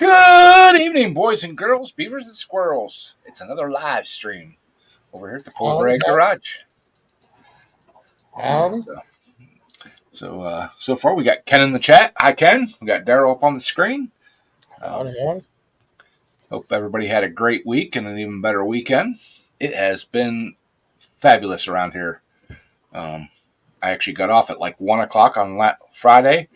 Good evening, boys and girls, beavers and squirrels. It's another live stream over here at the Polar Howdy, Bear Garage. howdy. So far we got Ken in the chat. Hi, Ken. We got Daryl up on the screen. Howdy. Hope everybody had a great week and an even better weekend. It has been fabulous around here. I actually got off at like 1 o'clock on Friday,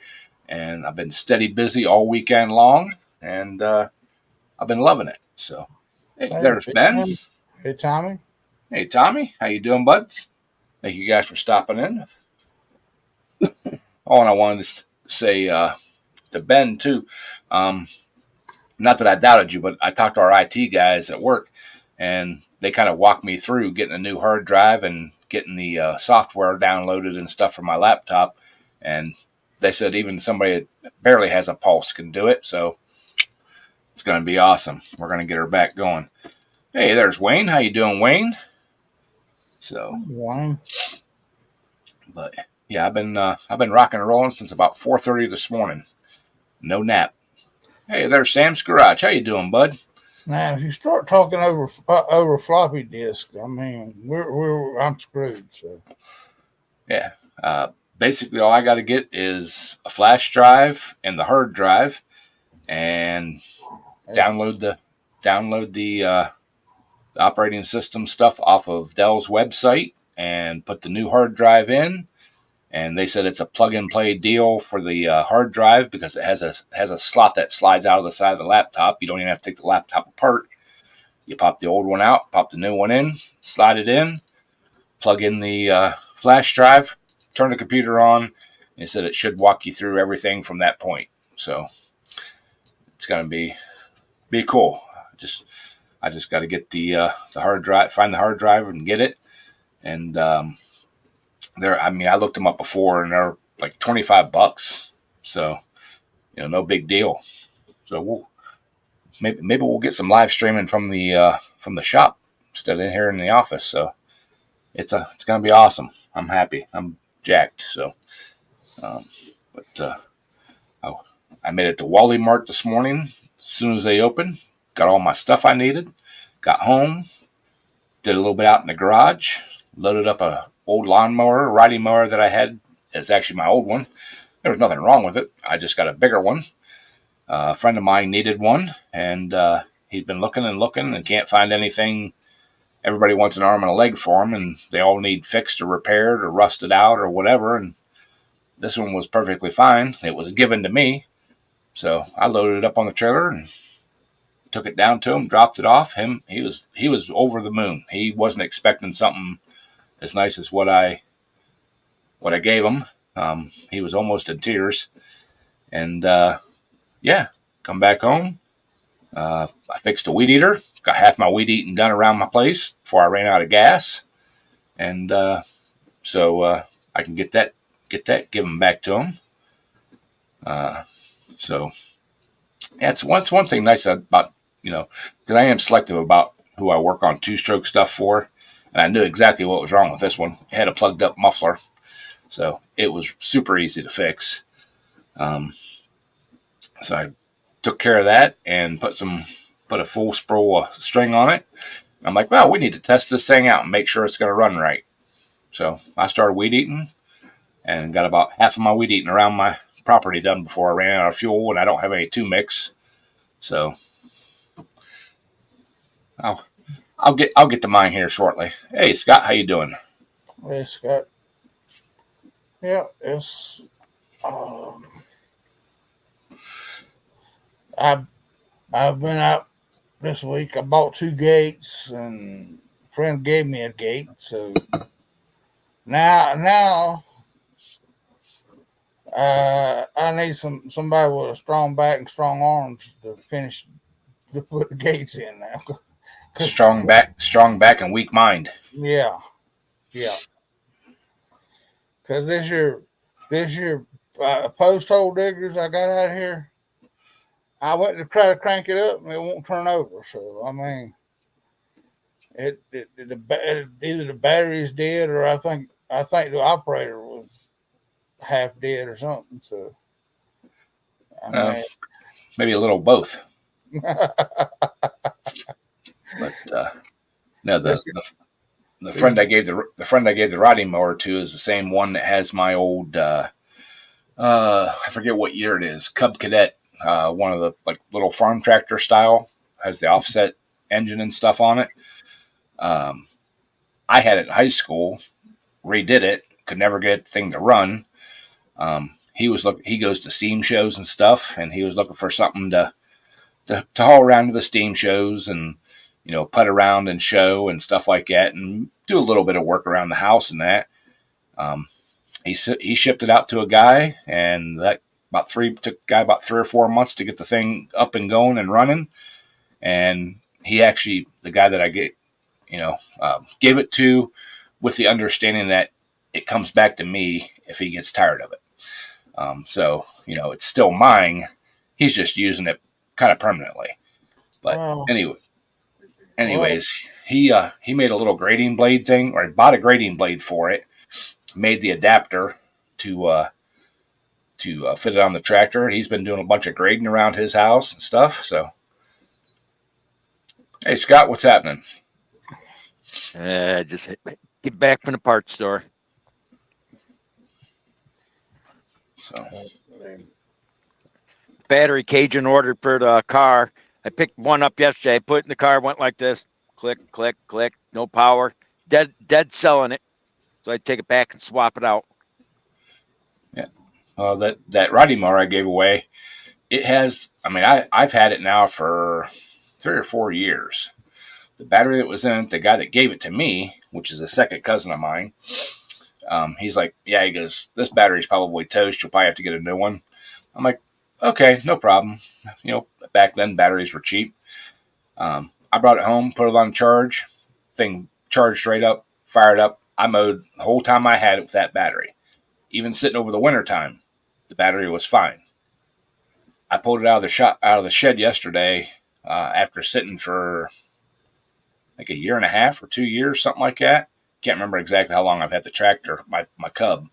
and I've been steady busy all weekend long, and I've been loving it. So, hey, there's Ben. Hey, Tommy. Hey, Tommy. How you doing, buds? Thank you guys for stopping in. Oh, and I wanted to say to Ben, too, not that I doubted you, but I talked to our IT guys at work, and they kind of walked me through getting a new hard drive and getting the software downloaded and stuff for my laptop. And they said even somebody that barely has a pulse can do it. So it's going to be awesome. We're going to get her back going. Hey, there's Wayne. How you doing, Wayne? So, Wayne. But yeah, I've been rocking and rolling since about 4:30 this morning. No nap. Hey, there's Sam's Garage. How you doing, bud? Now, if you start talking over floppy disk, I mean, I'm screwed. So yeah, basically all I got to get is a flash drive and the hard drive, and download the operating system stuff off of Dell's website and put the new hard drive in. And they said it's a plug-and-play deal for the hard drive because it has a slot that slides out of the side of the laptop. You don't even have to take the laptop apart. You pop the old one out, pop the new one in, slide it in, plug in the flash drive, turn the computer on. And it said it should walk you through everything from that point. So it's going to be cool. I just got to get the hard drive, find the hard drive and get it. And I looked them up before, and they're like $25. So, no big deal. So maybe we'll get some live streaming from the shop instead of here in the office. So it's gonna be awesome. I'm happy. I'm jacked. So, I made it to Wally Mart this morning as soon as they opened. Got all my stuff I needed. Got home. Did a little bit out in the garage. Loaded up a old lawnmower, riding mower that I had. It's actually my old one. There was nothing wrong with it. I just got a bigger one. A friend of mine needed one, and he'd been looking and can't find anything. Everybody wants an arm and a leg for them, and they all need fixed or repaired or rusted out or whatever. And this one was perfectly fine. It was given to me, so I loaded it up on the trailer and took it down to him, dropped it off. He was over the moon. He wasn't expecting something as nice as what I gave him. He was almost in tears. And come back home. I fixed a weed eater. Got half my weed eating done around my place before I ran out of gas. And so I can get that, give them back to him. So yeah, it's one thing nice about, because I am selective about who I work on two-stroke stuff for. And I knew exactly what was wrong with this one. It had a plugged up muffler. So it was super easy to fix. So I took care of that and put a full spool of string on it. I'm like, well, we need to test this thing out and make sure it's going to run right. So I started weed eating and got about half of my weed eating around my property done before I ran out of fuel, and I don't have any to mix. So I'll get to mine here shortly. Hey, Scott, how you doing? Hey, Scott. Yeah, it's. I've been out this week. I bought 2 gates, and a friend gave me a gate. So now I need somebody with a strong back and strong arms to put the gates in now. Strong back, and weak mind. Yeah. Because this year post hole diggers I got out here, I went to try to crank it up and it won't turn over. So I mean, either the battery's dead or I think the operator was half dead or something. So I mean, maybe a little both. But no, This- the friend I gave the riding mower to is the same one that has my old I forget what year it is, Cub Cadet, one of the like little farm tractor style, has the offset engine and stuff on it. I had it in high school, redid it, could never get the thing to run. He goes to steam shows and stuff, and he was looking for something to haul around to the steam shows and put around and show and stuff like that, and do a little bit of work around the house and that. He shipped it out to a guy, and that took a guy about 3 or 4 months to get the thing up and going and running. And the guy that I gave it to with the understanding that it comes back to me if he gets tired of it. So it's still mine. He's just using it kind of permanently. But anyways, he made a little grading blade thing, or he bought a grading blade for it, made the adapter to fit it on the tractor. He's been doing a bunch of grading around his house and stuff. So, hey Scott, what's happening? Just get back from the parts store. So, battery Cajun ordered for the car. I picked one up yesterday. I put it in the car, went like this, click, click, click, no power, dead selling it. So I take it back and swap it out. Yeah. That riding mower I gave away, it has, I've had it now for 3 or 4 years. The battery that was in it, the guy that gave it to me, which is a second cousin of mine, he's like, yeah, he goes, this battery's probably toast. You'll probably have to get a new one. I'm like, okay, no problem. Back then batteries were cheap. I brought it home, put it on charge. Thing charged right up, fired up. I mowed the whole time I had it with that battery. Even sitting over the winter time, the battery was fine. I pulled it out of the shed yesterday after sitting for like a year and a half or 2 years, something like that. Can't remember exactly how long I've had the tractor, my Cub.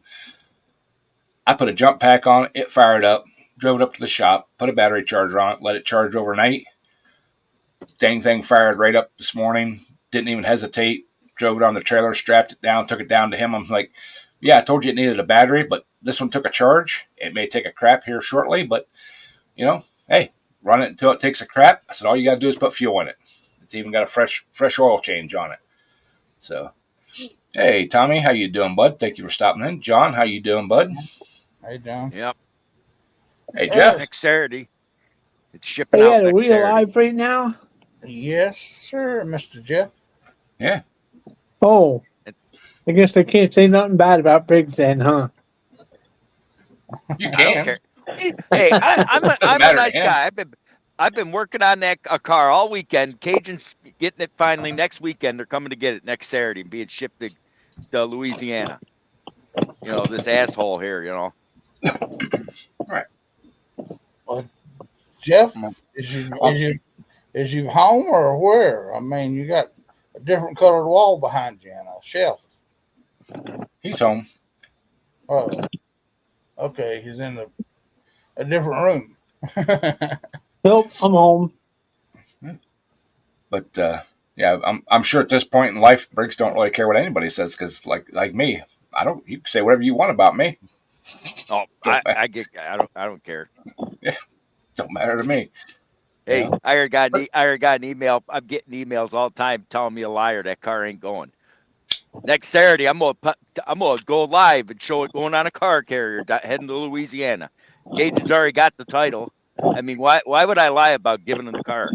I put a jump pack on it. It fired up. Drove it up to the shop. Put a battery charger on it. Let it charge overnight. Dang thing fired right up this morning. Didn't even hesitate. Drove it on the trailer, strapped it down, took it down to him. I'm like, yeah, I told you it needed a battery, but this one took a charge. It may take a crap here shortly, but, hey, run it until it takes a crap. I said, all you got to do is put fuel in it. It's even got a fresh oil change on it. So, hey, Tommy, how you doing, bud? Thank you for stopping in. John, how you doing, bud? Hey, John. Yep. Hey, Jeff. Next Saturday. It's shipping Hey, out are next we Saturday. alive right now? Yes, sir, Mr. Jeff. Yeah. Oh, I guess I can't say nothing bad about Briggs then, huh? You I don't can. care. Hey, I'm a matter to nice him. guy. I've been working on that car all weekend. Cajun's getting it finally next weekend. They're coming to get it next Saturday and being shipped to Louisiana. This asshole here. Right. Jeff, is you home or where? you got a different colored wall behind you and a shelf. He's home. Oh, okay. He's in a different room. Nope, I'm home. But yeah, I'm sure at this point in life, Briggs don't really care what anybody says because, like me, you can say whatever you want about me. Oh, I don't care. Yeah, don't matter to me. Hey, Yeah. I already got an email. I'm getting emails all the time telling me a liar that car ain't going. Next Saturday, I'm gonna go live and show it going on a car carrier heading to Louisiana. Cajun's already got the title. Why would I lie about giving them the car?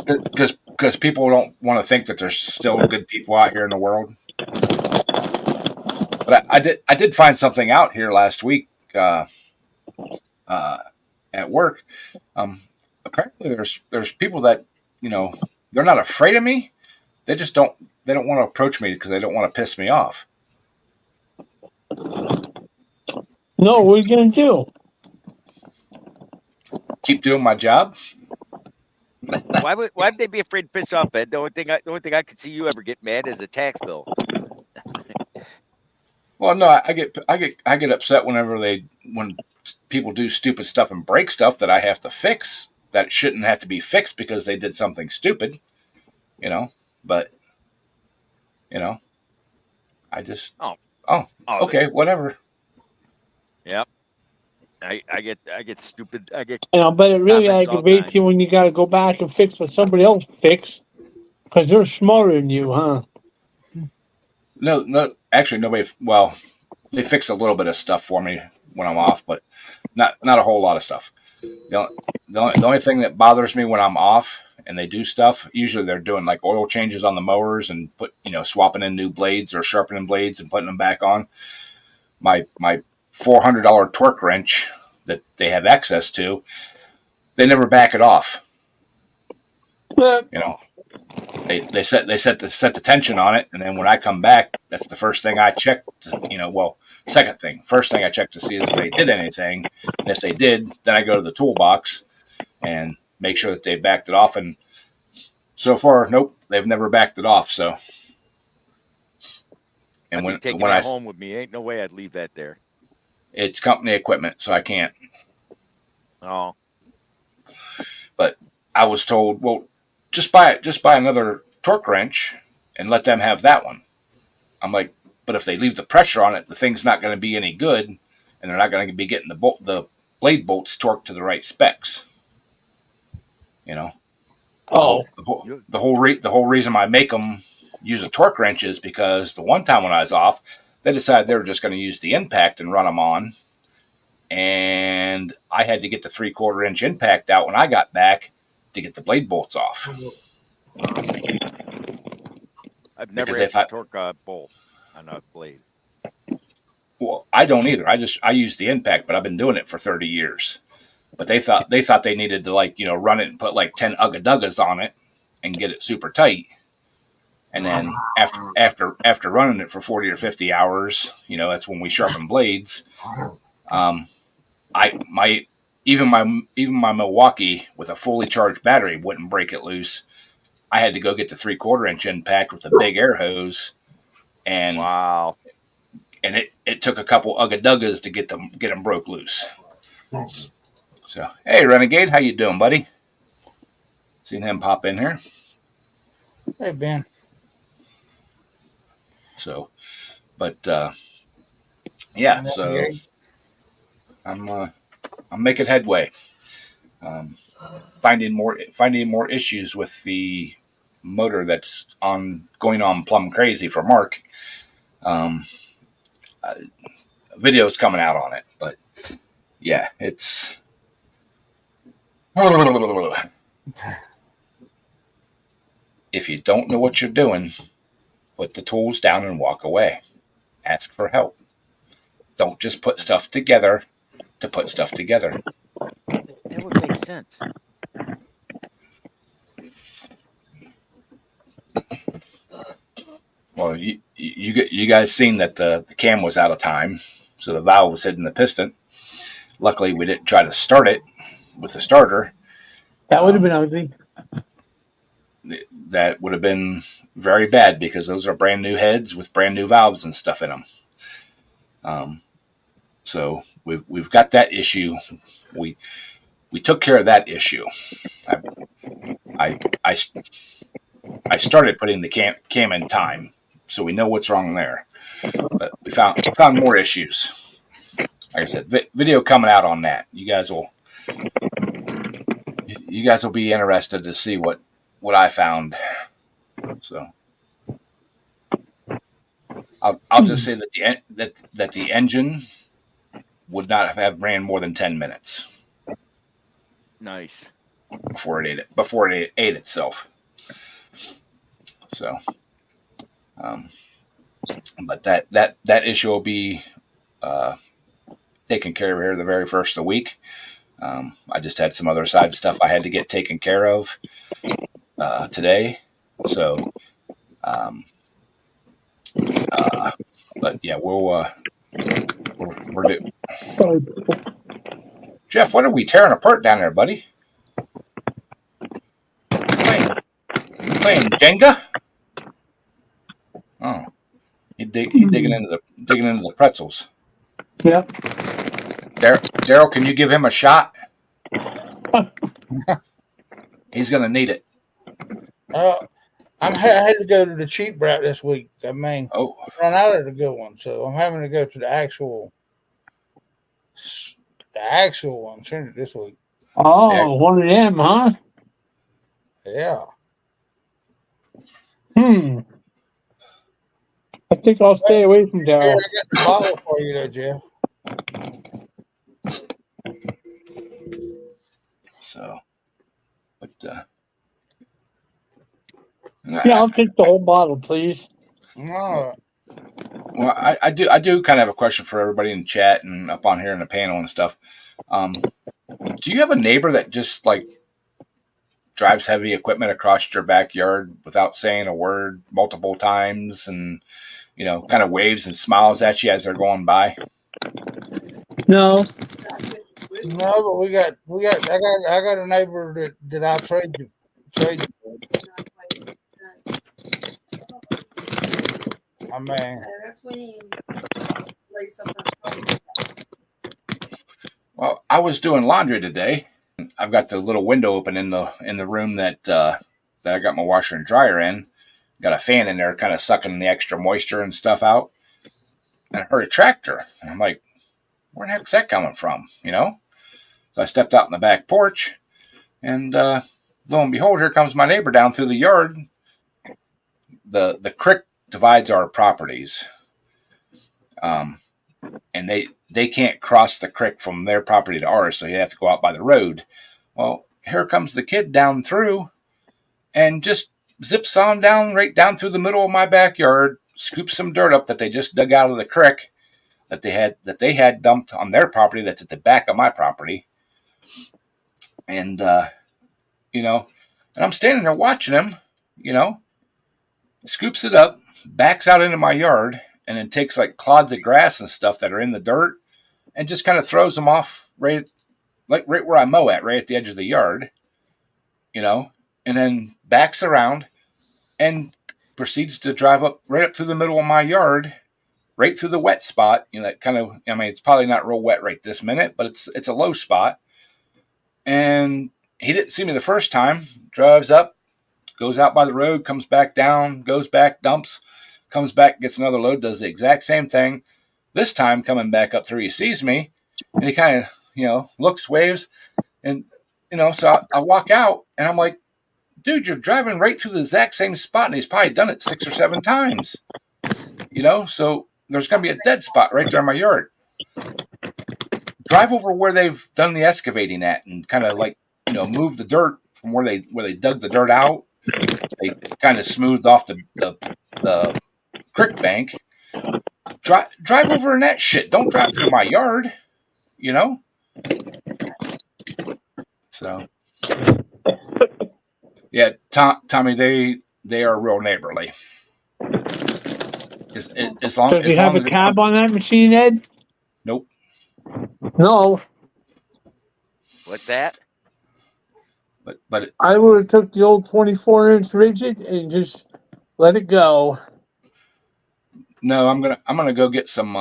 Because people don't want to think that there's still good people out here in the world. But I did find something out here last week at work. Apparently there's people that they're not afraid of me. They just don't want to approach me because they don't want to piss me off. No, what are you gonna do? Keep doing my job. Why would they be afraid to piss off, Ed? The only thing I could see you ever get mad is a tax bill. Well, no, I get upset when people do stupid stuff and break stuff that I have to fix that shouldn't have to be fixed because they did something stupid, but I just, okay, whatever. Yep. I get stupid. And I'll bet it really Comments all aggravates time. you when you got to go back and fix what somebody else fixed. Because they're smarter than you, huh? No, actually, nobody. Well, they fix a little bit of stuff for me when I'm off, but not a whole lot of stuff. The only thing that bothers me when I'm off and they do stuff, usually they're doing like oil changes on the mowers and swapping in new blades or sharpening blades and putting them back on. My $400 torque wrench that they have access to, they never back it off. They set the tension on it, and then when I come back, that's the first thing I check. Second thing, first thing I check to see is if they did anything, and if they did, then I go to the toolbox and make sure that they backed it off. And so far, nope, they've never backed it off. So, and I'd be taking when that home with me, ain't no way I'd leave that there. It's company equipment, so I can't. Oh, but I was told, well, just buy another torque wrench and let them have that one. I'm like, but if they leave the pressure on it, the thing's not going to be any good, and they're not going to be getting the blade bolts torqued to the right specs. Oh, The whole reason I make them use a torque wrench is because the one time when I was off, they decided they were just going to use the impact and run them on, and I had to get the 3/4 inch impact out when I got back to get the blade bolts off. I've never had to torque a bolt on a blade. Well, I don't either. I use the impact, but I've been doing it for 30 years. But they thought they needed to run it and put like 10 Ugga-Duggas on it and get it super tight. And then after running it for 40 or 50 hours, that's when we sharpen blades. Even my Milwaukee with a fully charged battery wouldn't break it loose. I had to go get the 3/4 inch impact with a big air hose, and wow, and it took a couple Ugga-Duggas to get them broke loose. So hey, Renegade, how you doing, buddy? Seen him pop in here. Hey, Ben. So, but yeah, so I'm making headway. Finding more issues with the motor that's going on plumb crazy for Mark. Videos coming out on it, but yeah, it's if you don't know what you're doing, put the tools down and walk away. Ask for help. Don't just put stuff together to put stuff together. That would make sense. Well, you guys seen that the cam was out of time, so the valve was hitting the piston. Luckily, we didn't try to start it with the starter. that would have been ugly. That would have been very bad because those are brand new heads with brand new valves and stuff in them. So we've got that issue. We took care of that issue. I started putting the cam in time, so we know what's wrong there. But we found more issues. Like I said, video coming out on that. You guys will be interested to see what I found. So I'll just say that the engine would not have ran more than 10 minutes. Nice. Before it ate itself. So, but that issue will be taken care of here the very first of the week. I just had some other side stuff I had to get taken care of today. So, but yeah, we're Jeff, what are we tearing apart down there, buddy? Playing Jenga? Oh, he's digging into the pretzels. Yeah. Daryl, can you give him a shot? He's gonna need it. I had to go to the cheap route this week. I mean, Oh, run out of the good one, so I'm having to go to the actual one this week. Oh, Yeah. one of them, huh? Yeah. I think I'll stay away from Here, I Daryl. got the bottle for you, there, Jeff. so, but Yeah, I'll take the whole bottle, please. All right. well, I do kind of have a question for everybody in chat and up on here in the panel and stuff. Do you have a neighbor that just like drives heavy equipment across your backyard without saying a word multiple times, and kind of waves and smiles at you as they're going by? No. No, but I got a neighbor that I'll trade you for. I mean, that's when you lay something. Well, I was doing laundry today. I've got the little window open in the room that I got my washer and dryer in. Got a fan in there, kind of sucking the extra moisture and stuff out. And I heard a tractor, and I'm like, "Where the heck's that coming from?" So I stepped out in the back porch, and lo and behold, here comes my neighbor down through the yard. The creek divides our properties, and they can't cross the creek from their property to ours, so you have to go out by the road. Well, here comes the kid down through, and just zips on down, right down through the middle of my backyard, scoops some dirt up that they just dug out of the creek that they had dumped on their property that's at the back of my property. And and I'm standing there watching him, scoops it up, backs out into my yard, and then takes like clods of grass and stuff that are in the dirt and just kind of throws them off right where I mow at, right at the edge of the yard, and then backs around and proceeds to drive right up through the middle of my yard, right through the wet spot. That kind of, it's probably not real wet right this minute, but it's a low spot. And he didn't see me the first time, drives up, goes out by the road, comes back down, goes back, dumps, comes back, gets another load, does the exact same thing. This time coming back up through, he sees me, and he kind of, looks, waves, and, so I walk out, and I'm like, dude, you're driving right through the exact same spot, and he's probably done it 6 or 7 times, so there's going to be a dead spot right there in my yard. Drive over where they've done the excavating at and kind of like, move the dirt from where they dug the dirt out. They kind of smoothed off the creek bank. Drive over in that shit. Don't drive through my yard, So, yeah, Tommy, they are real neighborly. As long Does he have a cab on that machine, Ed? Nope. No. What's that? But I would have took the old 24-inch rigid and just let it go. No, I'm gonna go get some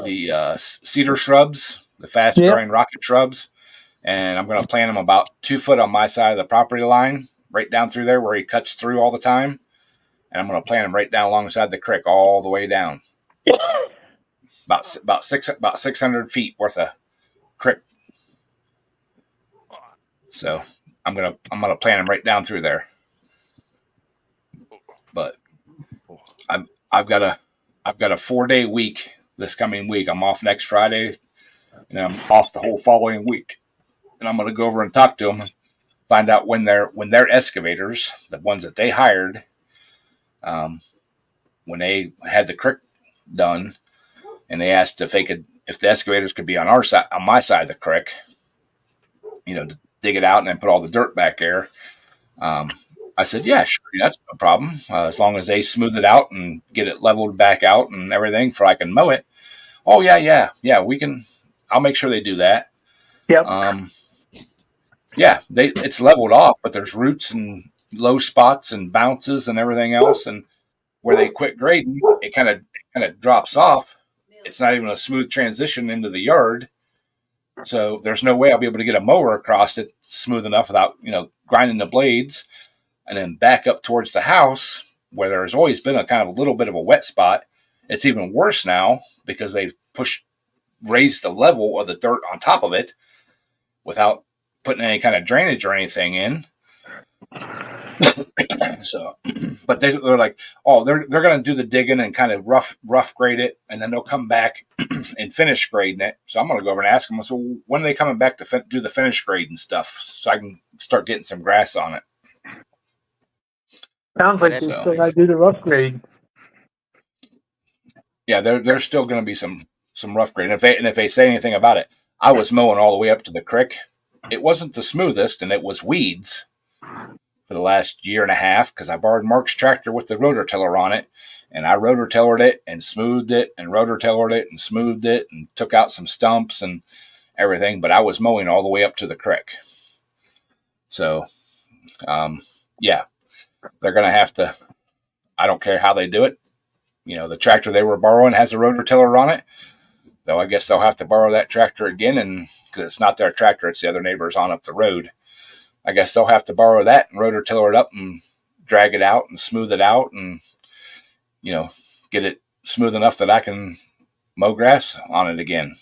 the cedar shrubs, the fast growing rocket shrubs, and I'm gonna plant them about 2 foot on my side of the property line, right down through there where he cuts through all the time, and I'm gonna plant them right down alongside the creek all the way down, about 600 feet worth of creek. So I'm gonna plant them right down through there. But I've got a 4-day week this coming week. I'm off next Friday, and I'm off the whole following week. And I'm going to go over and talk to them, and find out when their excavators, the ones that they hired, when they had the creek done, and they asked if the excavators could be on our side, on my side of the creek, to dig it out and then put all the dirt back there. I said, yeah, sure, that's no problem. As long as they smooth it out and get it leveled back out and everything for I can mow it. Oh, yeah, we can. I'll make sure they do that. Yep. It's leveled off, but there's roots and low spots and bounces and everything else. And where they quit grading, it kind of drops off. It's not even a smooth transition into the yard. So there's no way I'll be able to get a mower across it smooth enough without, grinding the blades and then back up towards the house where there's always been a kind of a little bit of a wet spot. It's even worse now because they've raised the level of the dirt on top of it without putting any kind of drainage or anything in. So, but they're like, oh, they're going to do the digging and kind of rough grade it, and then they'll come back and finish grading it. So I'm going to go over and ask them, so when are they coming back to do the finish grade and stuff, so I can start getting some grass on it? Sounds like they still got to do the rough grade. Yeah, there's still going to be some rough grade. And if they say anything about it, I was mowing all the way up to the creek. It wasn't the smoothest, and it was weeds for the last year and a half because I borrowed Mark's tractor with the rotor tiller on it, and I rotor tillered it and smoothed it and rotor tillered it and smoothed it and took out some stumps and everything. But I was mowing all the way up to the creek. So, yeah, they're going to have to. I don't care how they do it. The tractor they were borrowing has a rotor tiller on it. Though I guess they'll have to borrow that tractor again, and because it's not their tractor, it's the other neighbors on up the road. I guess they'll have to borrow that and rotor tiller it up and drag it out and smooth it out and, get it smooth enough that I can mow grass on it again.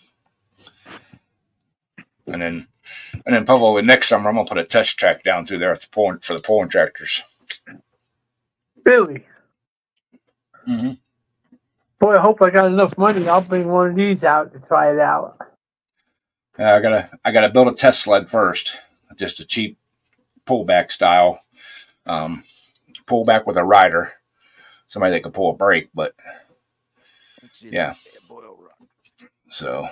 And then probably next summer I'm gonna put a test track down through there for the pulling tractors. Really? Mm-hmm. Boy, I hope I got enough money. I'll bring one of these out to try it out. I gotta build a test sled first, just a cheap pullback style, pullback with a rider, somebody that can pull a brake. But yeah, so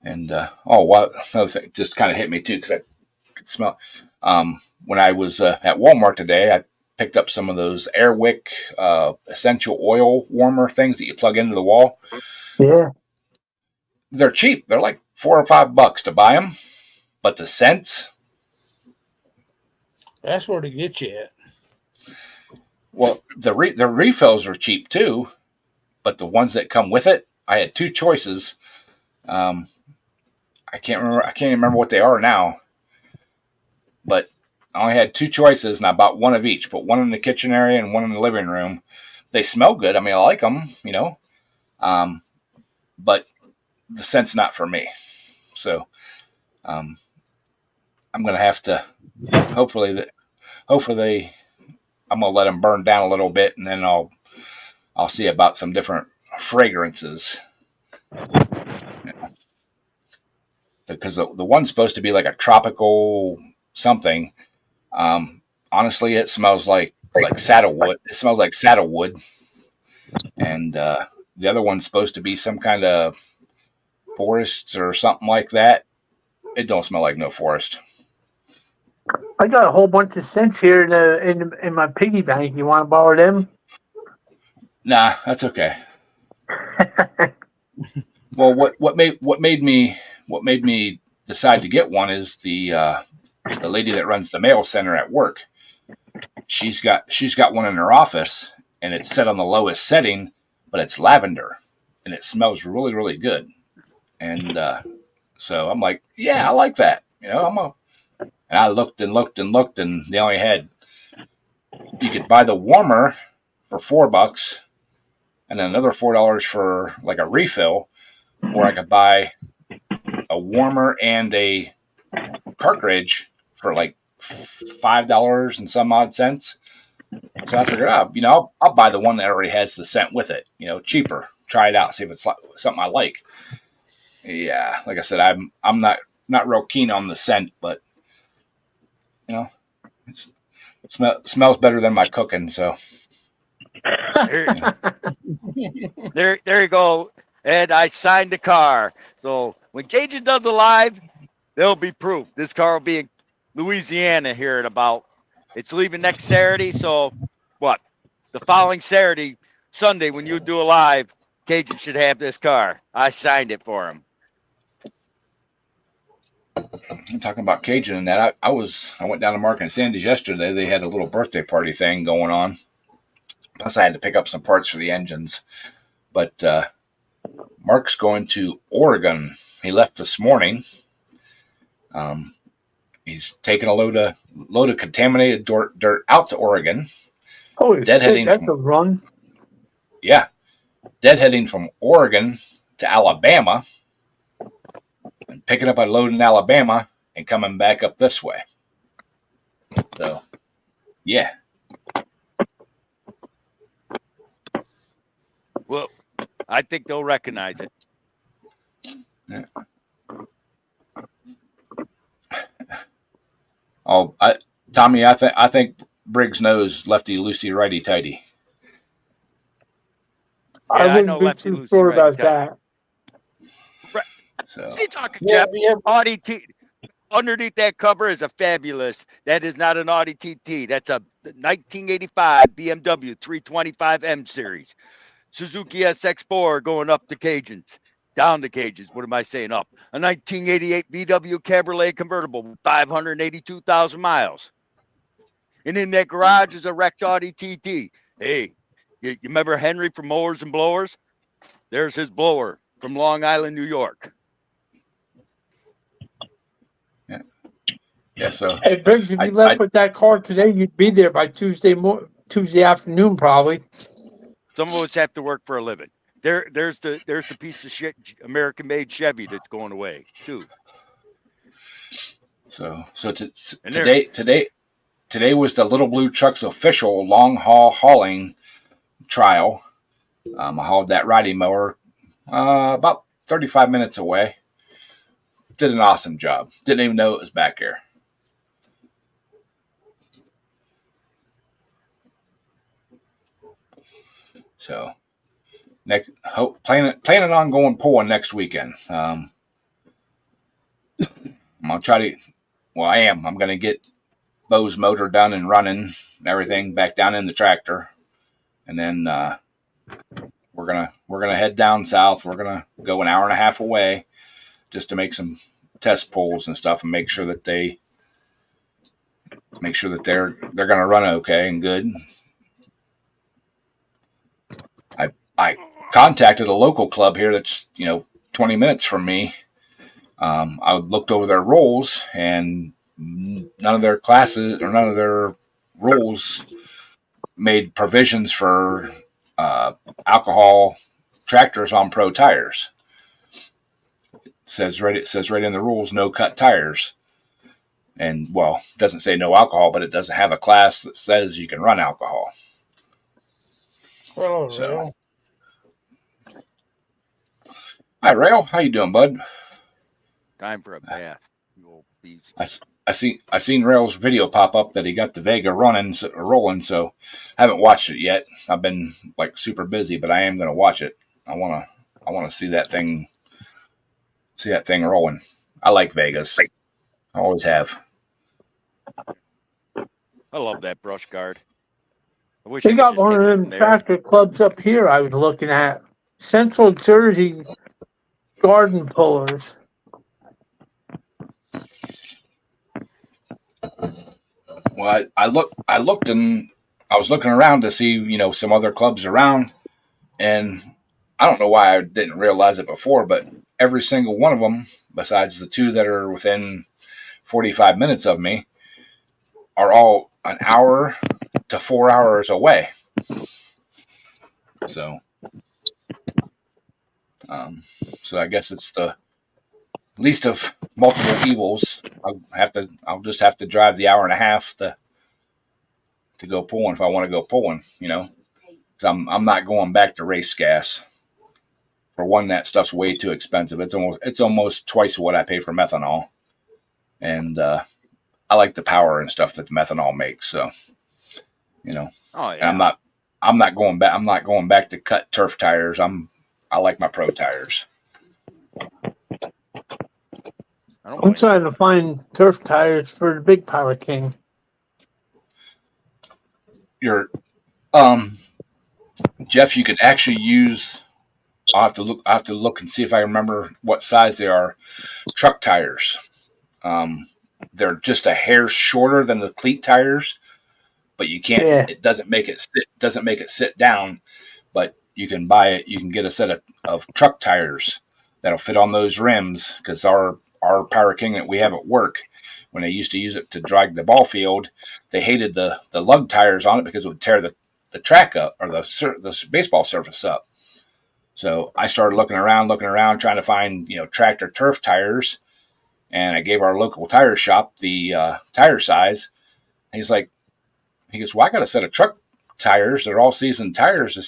and what another thing just kind of hit me too because I could smell. When I was at Walmart today, I picked up some of those Airwick essential oil warmer things that you plug into the wall. Yeah. They're cheap. They're like $4 or $5 to buy them. But the scents. That's where to get you at. Well, the refills are cheap too. But the ones that come with it, I had two choices. I can't remember what they are now. But I only had two choices, and I bought one of each. Put one in the kitchen area and one in the living room. They smell good. I mean, I like them, but the scent's not for me. So I'm going to have to hopefully I'm going to let them burn down a little bit, and then I'll see about some different fragrances. Because the one's supposed to be like a tropical something. Honestly, it smells like saddlewood. It smells like saddlewood. And the other one's supposed to be some kind of forest or something like that. It don't smell like no forest. I got a whole bunch of scents here in my piggy bank. You want to borrow them? Nah, that's okay. Well, what made me decide to get one is the lady that runs the mail center at work. She's got one in her office, and it's set on the lowest setting, but it's lavender, and it smells really, really good. And so I'm like, yeah, I like that. And I looked and looked and looked, and they only had, you could buy the warmer for $4, and then another $4 for like a refill, or I could buy a warmer and a cartridge for like $5 and some odd cents. So I figured out, I'll buy the one that already has the scent with it, cheaper. Try it out, see if it's something I like. Yeah, like I said, I'm not real keen on the scent, but it smells better than my cooking. So there you go. And I signed the car. So when Cajun does a live, there'll be proof. This car will be in Louisiana here it's leaving next Saturday. So what? The following Sunday, when you do a live, Cajun should have this car. I signed it for him. I'm talking about Cajun and that. I went down to Mark and Sandy's yesterday. They had a little birthday party thing going on. Plus I had to pick up some parts for the engines. But Mark's going to Oregon. He left this morning. He's taking a load of contaminated dirt out to Oregon. Holy shit, Deadheading that's from- a run. Yeah, deadheading from Oregon to Alabama, and picking up a load in Alabama and coming back up this way. So, yeah. Well, I think they'll recognize it. Oh, Tommy, I think Briggs knows lefty loosey righty tighty. I I know wouldn't be lefty too loosey, sure righty about tighty. that. So What are you talking, Yeah, Jeff? yeah. Audi T. Underneath that cover is a fabulous. That is not an Audi TT. That's a 1985 BMW 325M series. Suzuki SX4 going up the Cajuns. Down the Cajuns. What am I saying? Up. A 1988 VW Cabriolet convertible with 582,000 miles. And in that garage is a wrecked Audi TT. Hey, you remember Henry from Mowers and Blowers? There's his blower from Long Island, New York. yeah, so Hey, Briggs, if you left with that car today, you'd be there by Tuesday afternoon, probably. Some of us have to work for a living. There's the piece of shit American-made Chevy that's going away too. So And there- today was the Little Blue Truck's official long haul hauling trial. I hauled that riding mower about 35 minutes away. Did an awesome job. Didn't even know it was back here. So planning on going pulling next weekend. I'm gonna try to. Well, I am. I'm gonna get Bo's motor done and running and everything back down in the tractor, and then we're gonna head down south. We're gonna go an hour and a half away just to make some test pulls and stuff and make sure that they're gonna run okay and good. I contacted a local club here that's 20 minutes from me. I looked over their rolls, and none of their classes or none of their rules made provisions for alcohol tractors on pro tires. It says right in the rules, no cut tires. And well, it doesn't say no alcohol, but it doesn't have a class that says you can run alcohol. Hello, So- Rail. Hi, Rail. How you doing, bud? Time for a bath. You old beast. I seen Rail's video pop up that he got the Vega rolling, so I haven't watched it yet. I've been like super busy, but I am gonna watch it. I wanna see that thing rolling. I like Vegas. I always have. I love that brush guard. I wish They I could got just one take of it them from there. tractor clubs up here I was looking at. Central Jersey garden pullers. Well, I looked and I was looking around to see some other clubs around, and I don't know why I didn't realize it before, but every single one of them, besides the two that are within 45 minutes of me, are all an hour to 4 hours away. So, I guess it's the least of multiple evils. I'll just have to drive the hour and a half to go pulling if I want to go pulling, because I'm not going back to race gas. For one, that stuff's way too expensive. It's almost twice what I pay for methanol, and I like the power and stuff that the methanol makes. So, Oh and yeah. I'm not going back. I'm not going back to cut turf tires. I like my pro tires. I don't I'm blame you. trying to find turf tires for the big Power King. Your Jeff, you could actually use. I'll have to look and see if I remember what size they are. Truck tires. They're just a hair shorter than the cleat tires, but you can't. Yeah. It doesn't make it sit. Doesn't make it sit down, but you can buy it. You can get a set of truck tires that'll fit on those rims, because our Power King that we have at work, when they used to use it to drag the ball field, they hated the lug tires on it because it would tear the track up, or the baseball surface up. So I started looking around, trying to find, tractor turf tires. And I gave our local tire shop the tire size. He goes, well, I got a set of truck tires. They're all season tires. He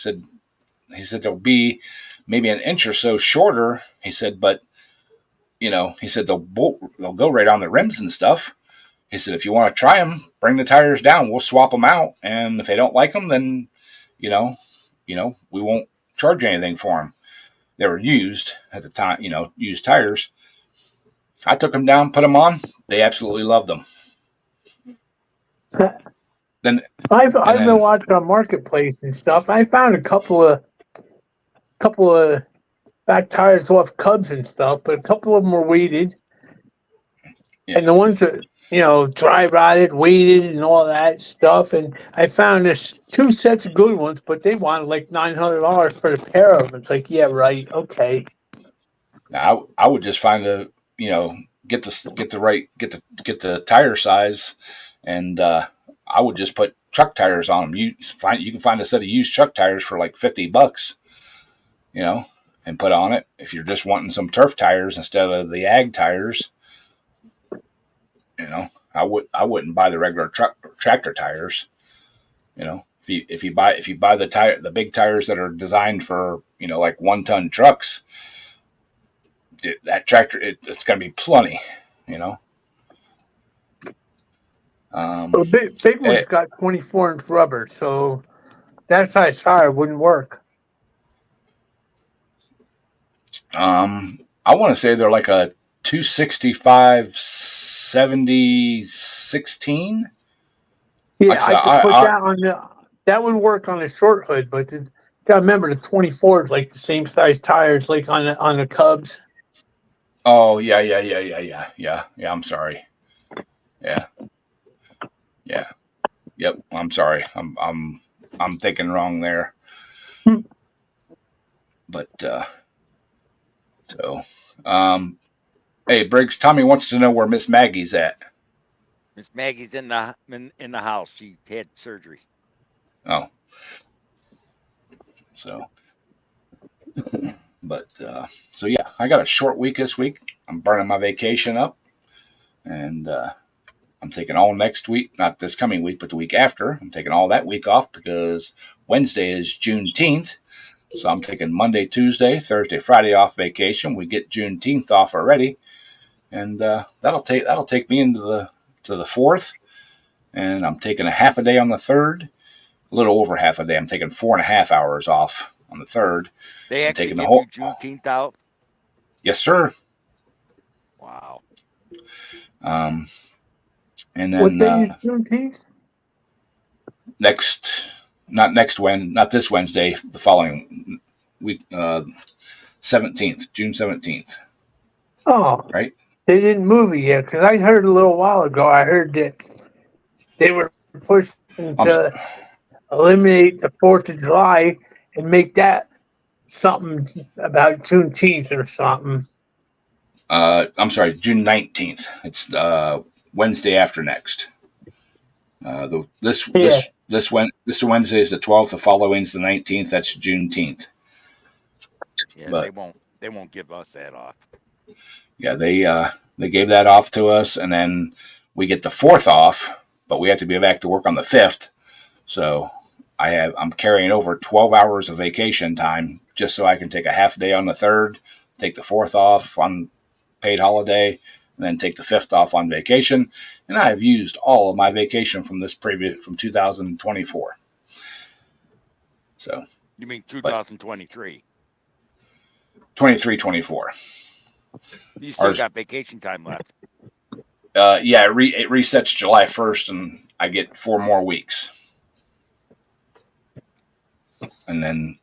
said, they'll be maybe an inch or so shorter. He said, but, he said, they'll go right on the rims and stuff. He said, if you want to try them, bring the tires down. We'll swap them out. And if they don't like them, then, we won't charge anything for them. They were used at the time, used tires. I took them down, put them on. They absolutely loved them. Then I've been watching on Marketplace and stuff. I found a couple of back tires off Cubs and stuff, but a couple of them were weighted. Yeah. And the ones that, dry rotted, weighted, and all that stuff. And I found this 2 sets of good ones, but they wanted like $900 for the pair of them. It's like, yeah, right, okay. Now, I would just find get the tire size, and I would just put truck tires on them. You can find a set of used truck tires for like $50, and put on it. If you're just wanting some turf tires instead of the ag tires, I wouldn't buy the regular tractor tires. If you buy the big tires that are designed for like 1-ton trucks, that tractor it's going to be plenty. Well, big one's got 24-inch rubber, so that size tire wouldn't work. I want to say they're like a 265 70 16. Yeah, Like I said, I could put that would work on a short hood, but gotta remember the 24 is like the same size tires like on the Cubs. Oh yeah. I'm sorry. Yeah. Yep. I'm sorry. I'm thinking wrong there. But hey Briggs, Tommy wants to know where Miss Maggie's at. Miss Maggie's in the house. She had surgery. Oh. So. But so yeah, I got a short week this week. I'm burning my vacation up, and I'm taking all next week, not this coming week, but the week after. I'm taking all that week off because Wednesday is Juneteenth. So I'm taking Monday, Tuesday, Thursday, Friday off vacation. We get Juneteenth off already, and that'll take me into the 4th, and I'm taking a half a day on the 3rd, a little over half a day. I'm taking 4.5 hours off on the 3rd. They actually give you Juneteenth out? Yes, sir. Wow. And then What day is Juneteenth? not this Wednesday, the following week, 17th, June 17th. Oh, right. They didn't move it yet because I heard a little while ago. I heard that they were pushing to eliminate the 4th of July and make that something about Juneteenth or something. I'm sorry, June 19th. It's Wednesday after next. This Wednesday is the 12th. The following is the 19th. That's Juneteenth. Yeah, but they won't give us that off. Yeah, they gave that off to us, and then we get the 4th off, but we have to be back to work on the 5th. So I'm carrying over 12 hours of vacation time just so I can take a half day on the 3rd, take the 4th off on paid holiday, and then take the 5th off on vacation. And I have used all of my vacation from 2024. So you mean 2023? 23-24. You still got vacation time left. Yeah, it resets July 1st, and I get 4 more weeks. And then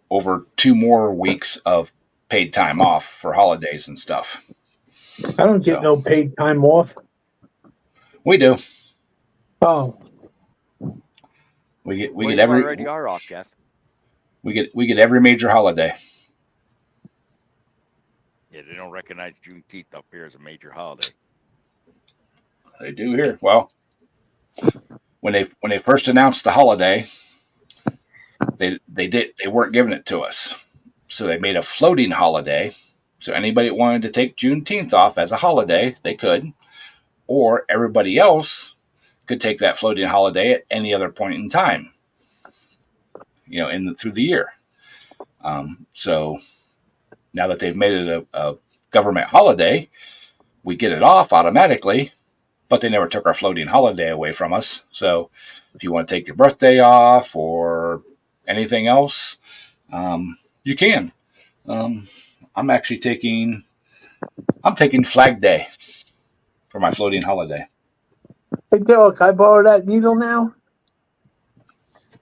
over 2 more weeks of paid time off for holidays and stuff. I don't get no paid time off. We do. Oh. We get every. Already are off, Jeff. We get every major holiday. Yeah, they don't recognize Juneteenth up here as a major holiday. They do here. Well, when they first announced the holiday, they weren't giving it to us, so they made a floating holiday. So anybody that wanted to take Juneteenth off as a holiday, they could, or everybody else could take that floating holiday at any other point in time. Through the year. So now that they've made it a government holiday, we get it off automatically, but they never took our floating holiday away from us. So if you want to take your birthday off or anything else, you can. I'm actually taking Flag Day for my floating holiday. Hey, Derek, can I borrow that needle now?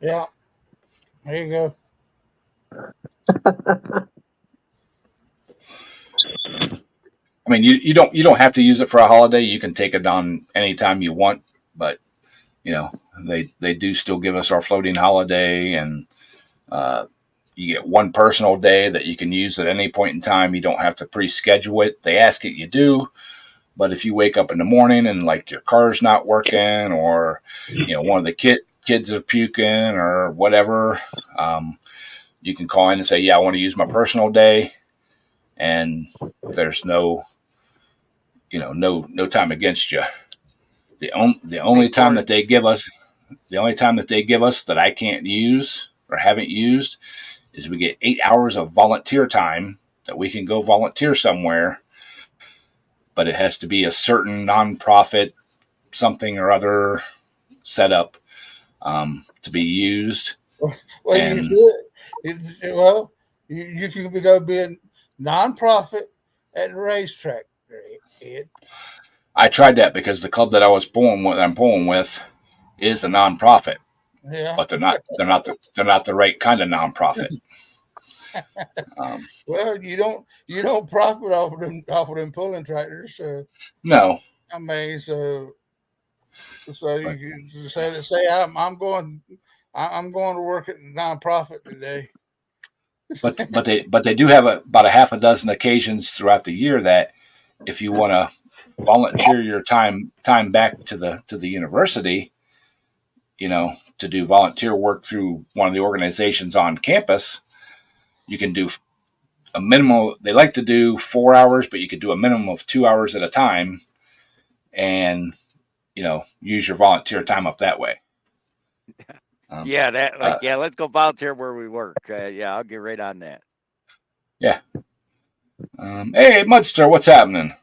Yeah. There you go. I mean, you don't have to use it for a holiday. You can take it on anytime you want, but they do still give us our floating holiday, and you get one personal day that you can use at any point in time. You don't have to pre-schedule it. They ask it, you do, but if you wake up in the morning and like your car's not working, or one of the kids are puking or whatever, you can call in and say, yeah, I want to use my personal day, and there's no time against you. The only time that they give us that I can't use or haven't used is we get 8 hours of volunteer time that we can go volunteer somewhere, but it has to be a certain nonprofit something or other set up to be used. Well, And- you can go be a nonprofit at the racetrack, Ed. I tried that because the club that I'm pulling with is a nonprofit, Yeah. but they're not the right kind of nonprofit. Well, you don't profit off of them pulling tractors. So No, I mean, so you can say I'm going to work at the nonprofit today. but they do have about a half a dozen occasions throughout the year that if you want to volunteer your time back to the university, to do volunteer work through one of the organizations on campus, you can do a minimum. They like to do 4 hours, but you could do a minimum of 2 hours at a time, and use your volunteer time up that way. Yeah, let's go volunteer where we work. Yeah, I'll get right on that. Yeah. Hey, Mudster, what's happening?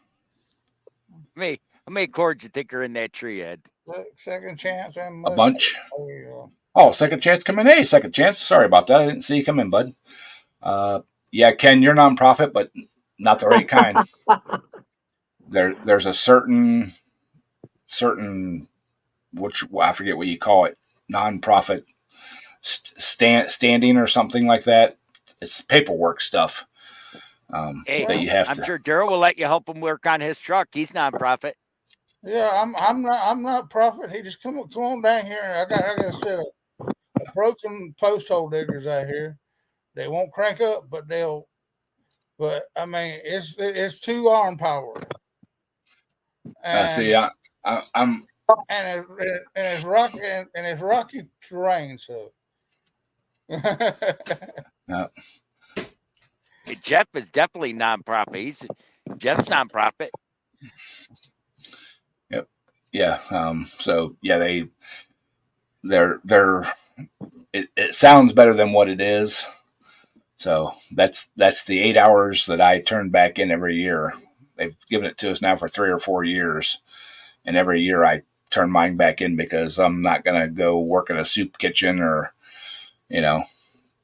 How many cords you think are in that tree, Ed? Second chance and A bunch. Oh, Oh, second chance come in. Hey, second chance. Sorry about that. I didn't see you come in, bud. Yeah, Ken, you're nonprofit, but not the right kind. There's a certain which I forget what you call it, nonprofit standing or something like that. It's paperwork stuff. Hey, that you have I'm to. sure Daryl will let you help him work on his truck. He's nonprofit. yeah. I'm not profit. He just come on down here. I got a set of broken post hole diggers out here. They won't crank up, but they'll. But I mean, it's 2 arm power. And, See, I'm and it's rocky terrain. So. Hey, Jeff is definitely nonprofit. Jeff's nonprofit. yeah. So yeah, it sounds better than what it is. So that's the 8 hours that I turn back in every year. They've given it to us now for 3 or 4 years, and every year I turn mine back in because I'm not gonna go work in a soup kitchen or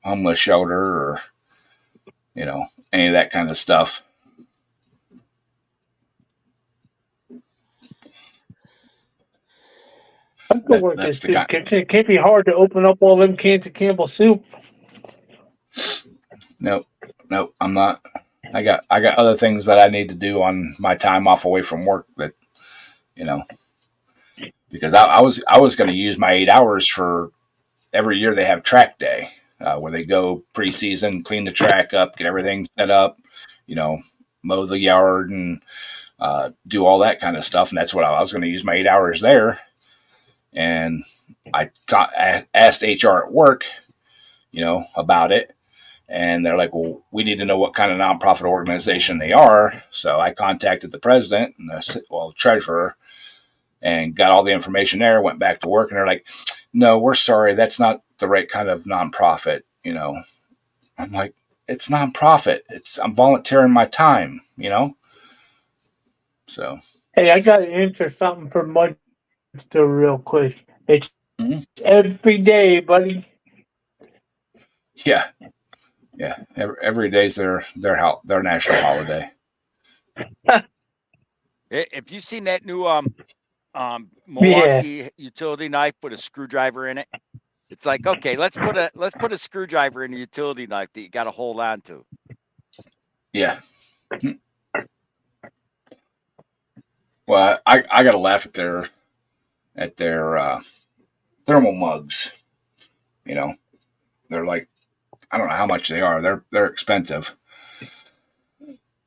homeless shelter or any of that kind of stuff. I could work in That's the soup kind. kitchen. It can't be hard to open up all them cans of Campbell soup. Nope, I'm not. I got other things that I need to do on my time off away from work that, because I was going to use my 8 hours for every year they have track day. where they go preseason, clean the track up, get everything set up, mow the yard and do all that kind of stuff. And that's what I was going to use my 8 hours there. And I asked HR at work, about it. And they're like, well, we need to know what kind of nonprofit organization they are. So I contacted the president and the treasurer and got all the information there, went back to work. And they're like, no, we're sorry. That's not the right kind of nonprofit. I'm like, it's nonprofit. I'm volunteering my time, So. Hey, I got to answer something for Mudster real quick. It's every day, buddy. Yeah. Yeah. Every day's their national holiday. If you've seen that new Milwaukee utility knife with a screwdriver in it, it's like, okay, let's put a screwdriver in a utility knife that you got to hold on to. Yeah. Well, I got to laugh at their thermal mugs. They're like, I don't know how much they are. They're expensive.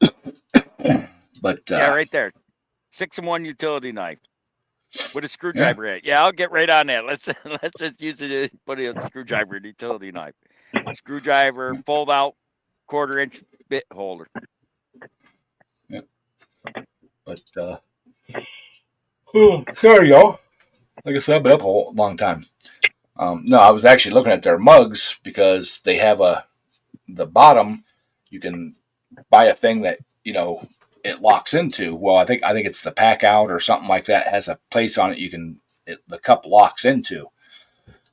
But yeah, right there, 6-in-1 utility knife with a screwdriver in it. Yeah, I'll get right on that. Let's just use it. Put a screwdriver in utility knife. Screwdriver, fold out, 1/4-inch bit holder. Yeah. But sorry, y'all. Like I said, I've been up a long time. No, I was actually looking at their mugs because they have the bottom. You can buy a thing that it locks into. Well, I think it's the pack out or something like that. It has a place on it. The cup locks into.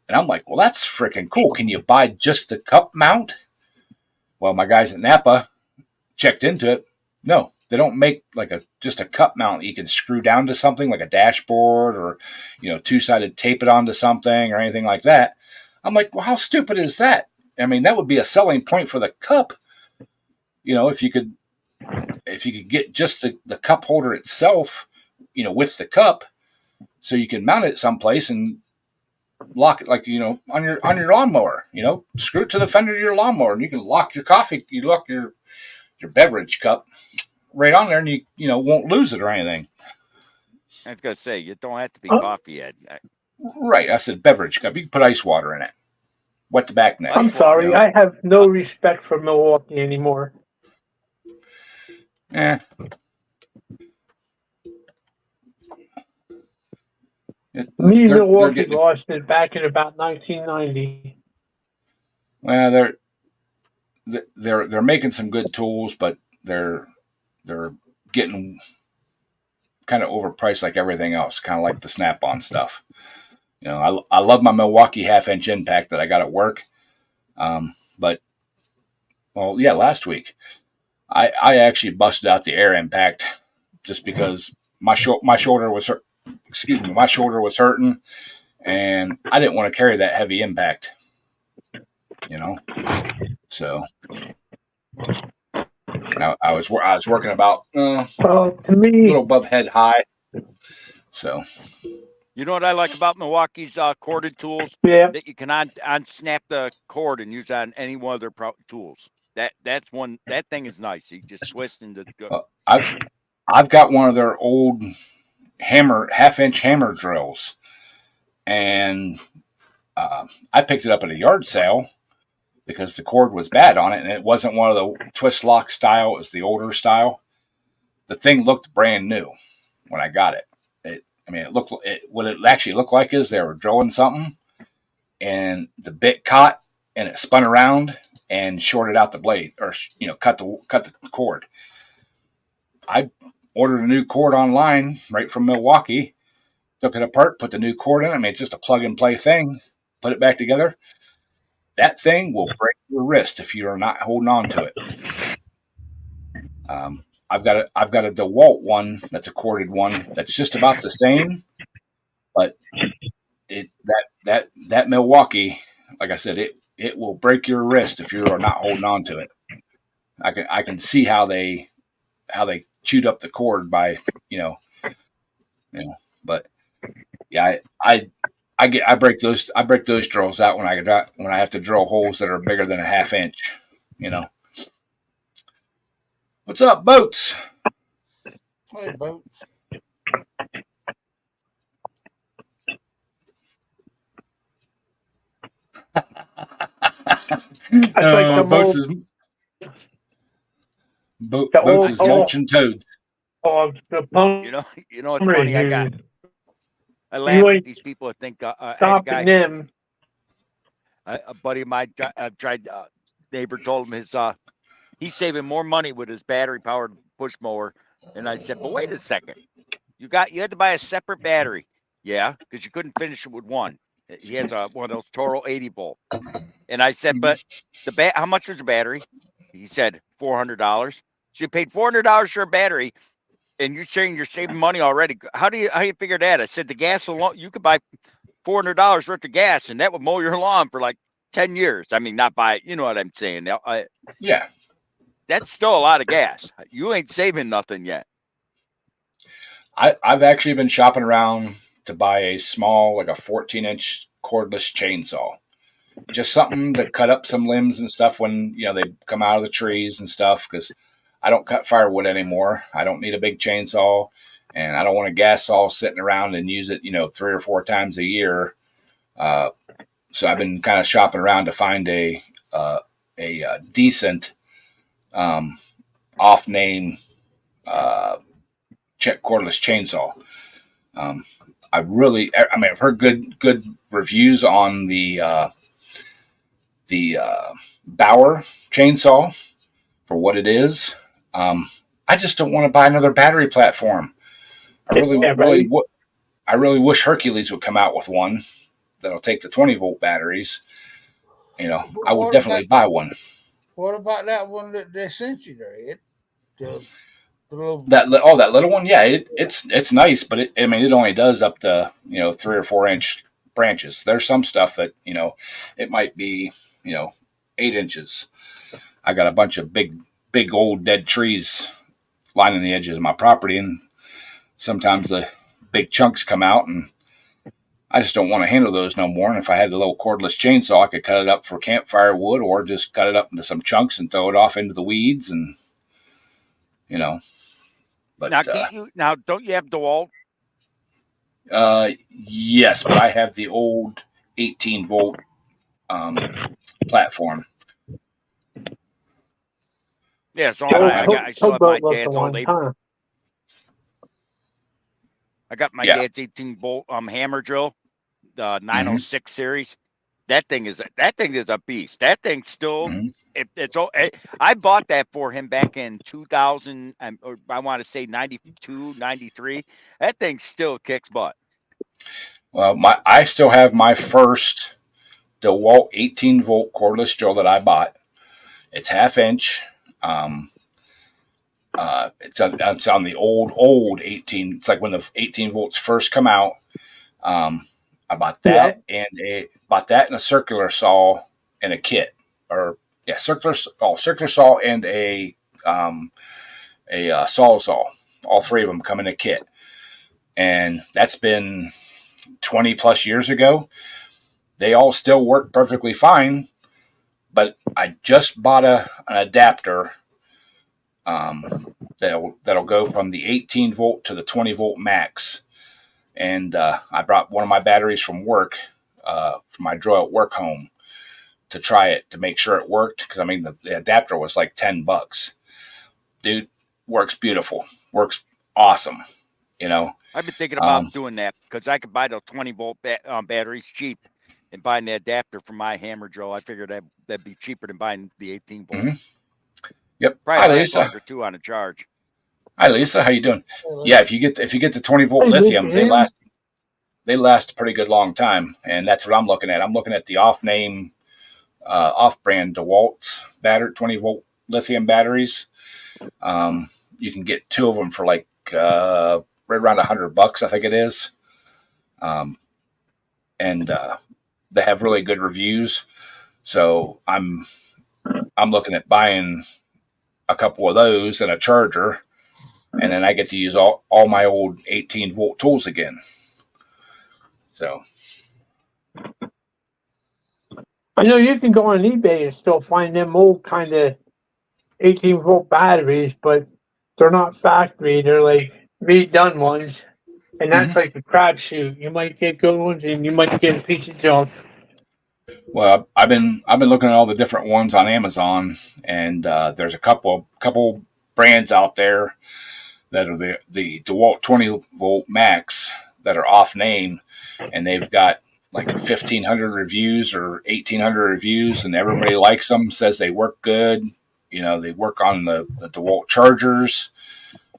And I'm like, well, that's freaking cool. Can you buy just the cup mount? Well, my guys at Napa checked into it. No, they don't make like just a cup mount that you can screw down to something like a dashboard or, 2-sided tape it onto something or anything like that. I'm like, well, how stupid is that? I mean, that would be a selling point for the cup. If you could get just the cup holder itself, with the cup, so you can mount it someplace and lock it like, on your lawnmower, screw it to the fender of your lawnmower and you can lock your your beverage cup right on there and you won't lose it or anything. I was gonna say, you don't have to be coffee Ed. Right. I said beverage cup. You can put ice water in it. Wet the back neck. I'm sorry. I have no respect for Milwaukee anymore. Yeah. Milwaukee lost it back in about 1990. Well, they're making some good tools, but they're getting kind of overpriced like everything else, kind of like the Snap-on stuff. I love my Milwaukee 1/2-inch impact that I got at work. But last week I actually busted out the air impact just because my shoulder was my shoulder was hurting and I didn't want to carry that heavy impact. So I was working about to me, a little above head high. So You know what I like about Milwaukee's corded tools? Yeah. That you can unsnap the cord and use on any one of their tools. That's one. That thing is nice. You just twist and go. I've got one of their old 1/2-inch hammer drills, and I picked it up at a yard sale because the cord was bad on it, and it wasn't one of the twist lock style. It was the older style. The thing looked brand new when I got it. What it actually looked like is they were drilling something, and the bit caught, and it spun around and shorted out the blade, or cut the cord. I ordered a new cord online right from Milwaukee, took it apart, put the new cord in. It's just a plug and play thing. Put it back together. That thing will break your wrist if you are not holding on to it. I've got a DeWalt one that's a corded one that's just about the same, but that Milwaukee, like I said, it will break your wrist if you are not holding on to it. I can see how they chewed up the cord by but yeah, I break those drills out when I have to drill holes that are bigger than a half inch. You know. What's up, boats? Hey, boats. That's like some boats old, is the boats old, is mulching toads. the pump. You know, it's funny. I laugh You at ain't these people that think I had a stopping guy, them. a buddy of mine, tried. Neighbor told him he's saving more money with his battery powered push mower, and I said, but wait a second, you had to buy a separate battery, yeah, because you couldn't finish it with one. He has one of those Toro 80 volt, and I said, but how much was the battery? He said $400. So you paid $400 for a battery, and you're saying you're saving money already. How do you figure that? I said the gas alone, you could buy $400 worth of gas, and that would mow your lawn for like 10 years. I mean, not buy, you know what I'm saying? Yeah, That's still a lot of gas. You ain't saving nothing yet. I've actually been shopping around to buy a small, like a 14-inch cordless chainsaw. Just something to cut up some limbs and stuff when they come out of the trees and stuff. Because I don't cut firewood anymore. I don't need a big chainsaw, and I don't want a gas saw sitting around and use it 3 or 4 times a year. So I've been kind of shopping around to find a decent off-name cordless chainsaw. I've heard good reviews on the Bauer chainsaw for what it is. I just don't want to buy another battery platform. I really wish Hercules would come out with one that'll take the 20-volt batteries. I would definitely buy one. What about that one that they sent you there, Ed? That little one, yeah, it's nice, but it only does up to 3 or 4 inch branches. There's some stuff that it might be 8 inches. I got a bunch of big old dead trees lining the edges of my property, and sometimes the big chunks come out, and I just don't want to handle those no more. And if I had a little cordless chainsaw, I could cut it up for campfire wood, or just cut it up into some chunks and throw it off into the weeds, and But now don't you have DeWalt? Yes, but I have the old 18-volt platform. Yeah, so I still have my dad's old. I got my dad's 18-volt hammer drill, the 906 series. That thing is a beast. That thing still, I bought that for him back in 2000, or I want to say 92, 93. That thing still kicks butt. Well, I still have my first DeWalt 18-volt cordless drill that I bought. It's half inch. It's on the old 18. It's like when the 18 volts first come out. I bought that and a circular saw and a kit, circular saw and a sawzall. All three of them come in a kit, and that's been 20 plus years ago. They all still work perfectly fine, but I just bought an adapter that'll go from the 18 volt to the 20 volt max. And I brought one of my batteries from work, from my drill at work home, to try it to make sure it worked. Because the adapter was like $10. Dude, works beautiful, works awesome. I've been thinking about doing that because I could buy those 20 volt batteries cheap, and buying the adapter for my hammer drill. I figured that'd be cheaper than buying the 18 volt. Mm-hmm. Yep. Probably Hi, Lisa. longer too on a charge. Hi, Lisa. How you doing? Yeah, if you get the 20 volt lithiums, they last a pretty good long time, and that's what I'm looking at. I'm looking at the off-brand DeWalt's 20 volt lithium batteries. You can get 2 of them for like right around $100, I think it is. And they have really good reviews. So I'm looking at buying a couple of those and a charger, and then I get to use all my old 18 volt tools again. So I know you can go on eBay and still find them old kind of 18-volt batteries, but they're not factory. They're like redone ones, and Mhm. that's like a crapshoot. You might get good ones, and you might get a piece of junk. Well, I've been looking at all the different ones on Amazon, and there's a couple brands out there that are the DeWalt 20-volt Max that are off name, and they've got like 1,500 reviews or 1,800 reviews, and everybody likes them, says they work good. You know, they work on the DeWalt chargers.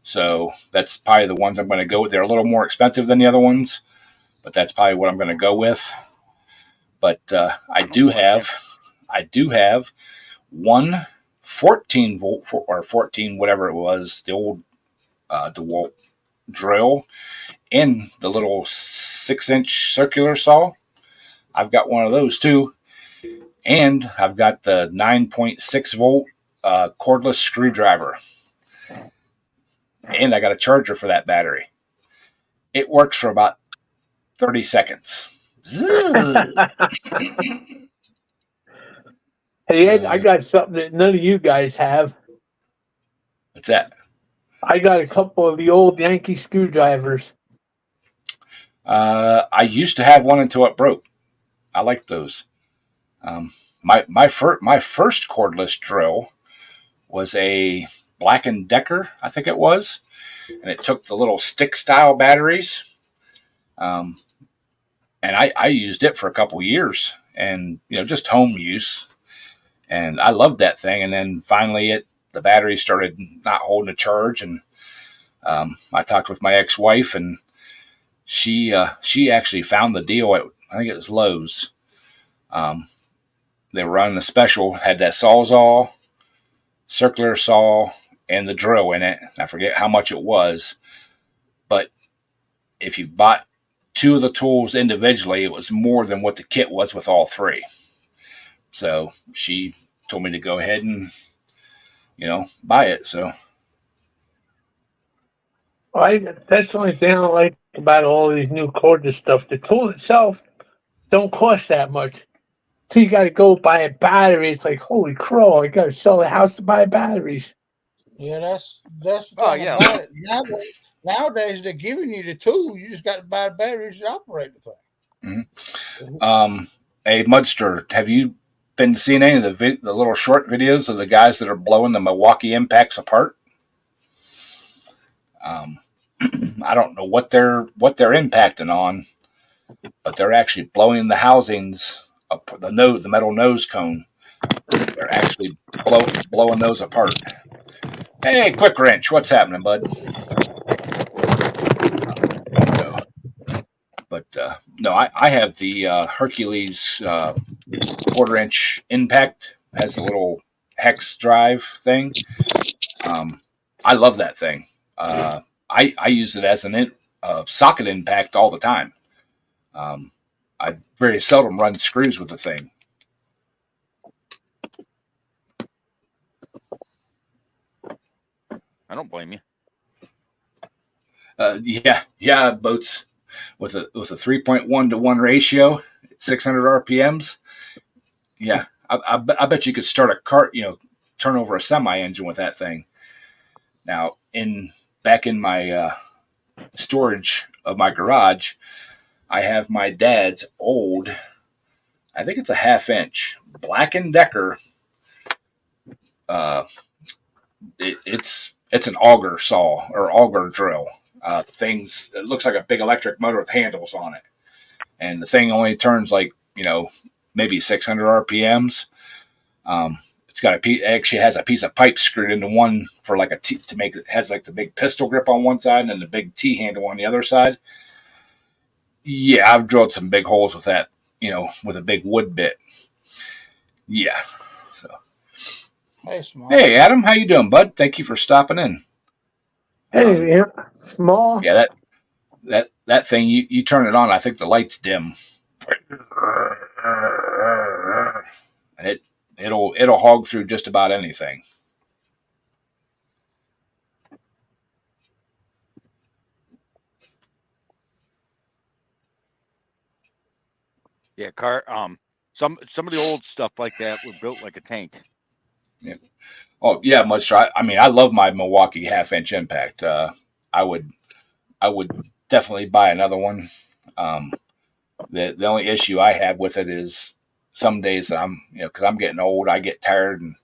So that's probably the ones I'm going to go with. They're a little more expensive than the other ones, but that's probably what I'm going to go with. But I do have one 14 volt or 14 whatever it was, the old DeWalt drill in the little 6-inch circular saw. I've got one of those too, and I've got the 9.6 volt cordless screwdriver, and I got a charger for that battery. It works for about 30 seconds. Hey, Ed, I got something that none of you guys have. What's that? I got a couple of the old Yankee screwdrivers. I used to have one until it broke. I like those. My first cordless drill was a Black and Decker, I think it was, and it took the little stick style batteries. And I used it for a couple years, and just home use, and I loved that thing. And then finally, the battery started not holding a charge, and I talked with my ex-wife, and she actually found the deal at, I think it was Lowe's. They were running a special, had that Sawzall, circular saw, and the drill in it. I forget how much it was, but if you bought two of the tools individually, it was more than what the kit was with all three. So she told me to go ahead and buy it. So That's the only thing I don't like about all these new cordless stuff. The tool itself don't cost that much. So you got to go buy a battery. It's like, holy crow, I got to sell the house to buy batteries. Yeah, that's the Oh, thing yeah. about it. Nowadays they're giving you the tool. You just got to buy batteries to operate the thing. Hey, Mudster, have you been seeing any of the little short videos of the guys that are blowing the Milwaukee Impacts apart? I don't know what they're impacting on, but they're actually blowing the housings up, the metal nose cone. They're actually blowing those apart. Hey, Quick Wrench, what's happening, bud? No, I have the Hercules 1/4-inch impact. It has a little hex drive thing. I love that thing. I use it as an socket impact all the time. I very seldom run screws with the thing. I don't blame you. Yeah, boats with a 3.1 to 1 ratio, 600 RPMs. Yeah, I bet you could start a cart, turn over a semi engine with that thing. Now, back in my storage of my garage, I have my dad's old, I think it's a 1/2 inch Black and Decker. It's an auger saw or auger drill. It looks like a big electric motor with handles on it, and the thing only turns like maybe 600 RPMs. It actually has a piece of pipe screwed into one for like to make it has like the big pistol grip on one side and then the big T handle on the other side. Yeah, I've drilled some big holes with that, with a big wood bit. Yeah. So, Hey, small. hey, Adam, how you doing, bud? Thank you for stopping in. Hey, yeah, small. Yeah, that thing you turn it on. I think the light's dim, and it'll hog through just about anything. Yeah, Some of the old stuff like that were built like a tank. Oh yeah, much. I mean, I love my Milwaukee half-inch impact. I would definitely buy another one. Um, the only issue I have with it is some days I'm, because I'm getting old, I get tired and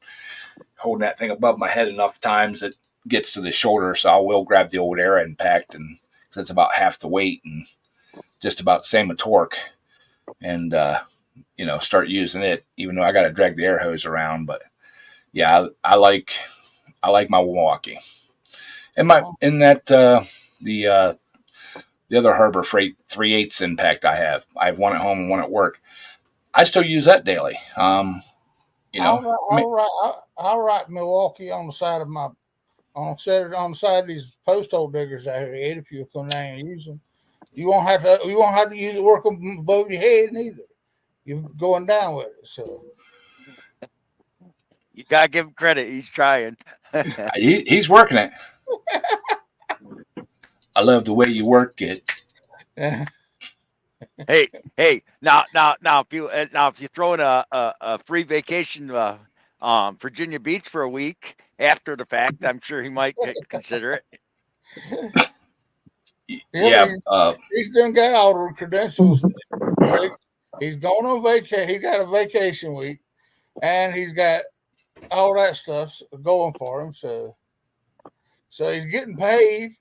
holding that thing above my head enough times it gets to the shoulder. So I will grab the old Era Impact, and cause it's about half the weight and just about the same with torque, and start using it. Even though I got to drag the air hose around, but yeah, I like my Milwaukee. And the other Harbor Freight 3/8 impact I have one at home and one at work. I still use that daily. I'll write Milwaukee on the side of my on the side of these post hole diggers out here, Ed, if you'll come down and use them. You won't have to use it work above your head neither. You're going down with it. So You gotta give him credit. He's trying. He's working it. I love the way you work it. Hey, now, if you throw in a free vacation, Virginia Beach for a week after the fact, I'm sure he might consider it. Yeah, he's done got all the credentials. He's going on vacation. He got a vacation week, and he's got all that stuff going for him. So he's getting paid.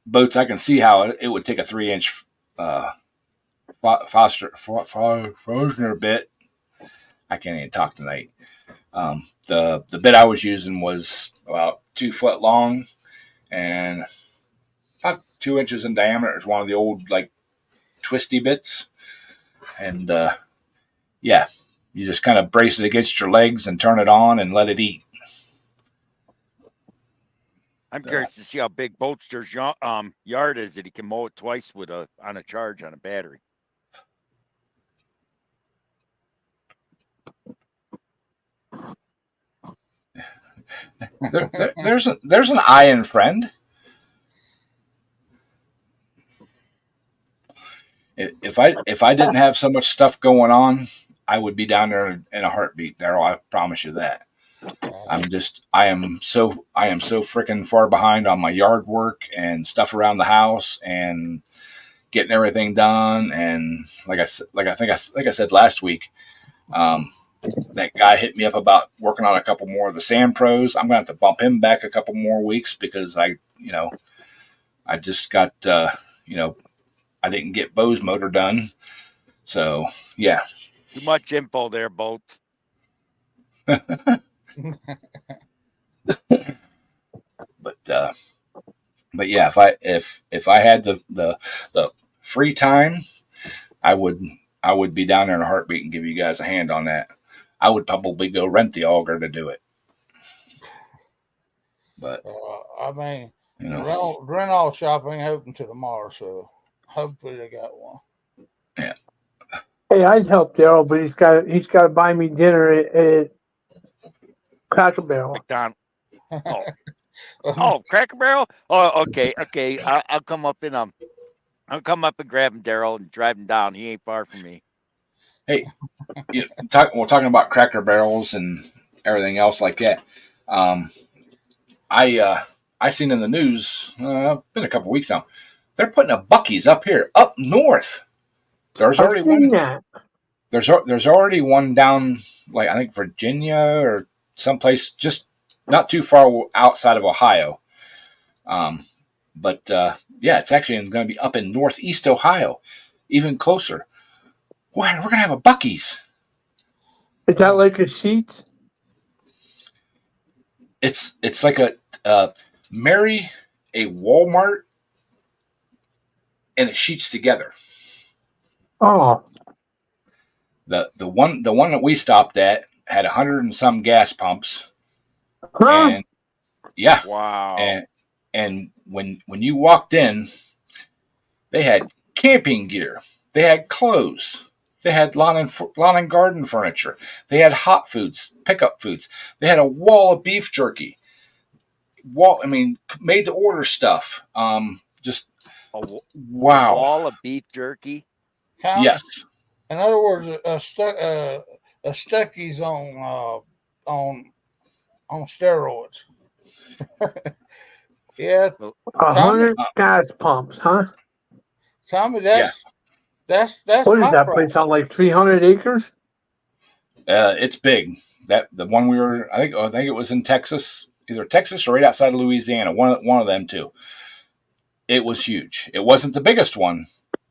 Boats. I can see how it would take a 3-inch Forstner bit. I can't even talk tonight. The bit I was using was about 2 foot long and about 2 inches in diameter. It was one of the old like twisty bits, and you just kind of brace it against your legs and turn it on and let it eat. I'm curious to see how big Bolster's yard is that he can mow it twice on a charge on a battery. There's an iron friend. If I didn't have so much stuff going on, I would be down there in a heartbeat, Daryl. I promise you that. I am so freaking far behind on my yard work and stuff around the house and getting everything done. And like I said last week, that guy hit me up about working on a couple more of the Sand Pros. I'm gonna have to bump him back a couple more weeks because I just got I didn't get Bo's motor done. So yeah. Too much info there, Bolt. But yeah, if I had the free time, I would be down there in a heartbeat and give you guys a hand on that. I would probably go rent the auger to do it. But I mean, rental shop ain't open till tomorrow, so hopefully they got one. Yeah. Hey, I'd help Daryl, but he's got to buy me dinner at Cracker Barrel. McDonald's. Oh, Cracker Barrel. Oh, okay. I'll come up and grab him, Daryl, and drive him down. He ain't far from me. Hey, we're talking about Cracker Barrels and everything else like that. I seen in the news. Been a couple weeks now. They're putting a Buc-ee's up north. There's already one. There's already one down, like I think Virginia or someplace just not too far outside of Ohio. But it's actually going to be up in northeast Ohio, even closer. We're going to have a Buc-ee's. Is that like a Sheetz? It's like a marry a Walmart and a Sheetz together. Oh. The one that we stopped at had 100 and some gas pumps. Huh? And yeah. Wow. And when you walked in, they had camping gear. They had clothes. They had lawn and garden furniture. They had hot foods, pickup foods. They had a wall of beef jerky. I mean, made to order stuff. Just A, w- a wow. wall of beef jerky. Count, Yes. In other words, a Stucky's on steroids. Yeah, 100 gas pumps, huh? Tommy, Yeah. that's What is my that problem. place on like 300 acres? It's big. That the one we were. I think it was in Texas, either Texas or right outside of Louisiana. One of them two. It was huge. It wasn't the biggest one,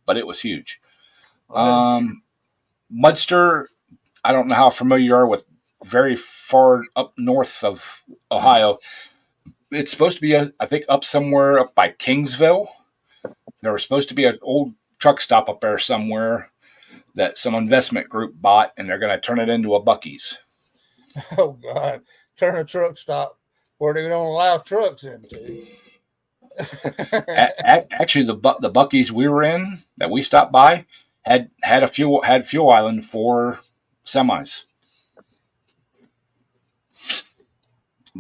but it was huge. Mudster. I don't know how familiar you are with very far up north of Ohio. It's supposed to be, I think, up somewhere up by Kingsville. There was supposed to be an old truck stop up there somewhere that some investment group bought, and they're going to turn it into a Buc-ee's. Oh God! Turn a truck stop where they don't allow trucks into. Actually, the Buc-ee's we were in that we stopped by had fuel island for semis.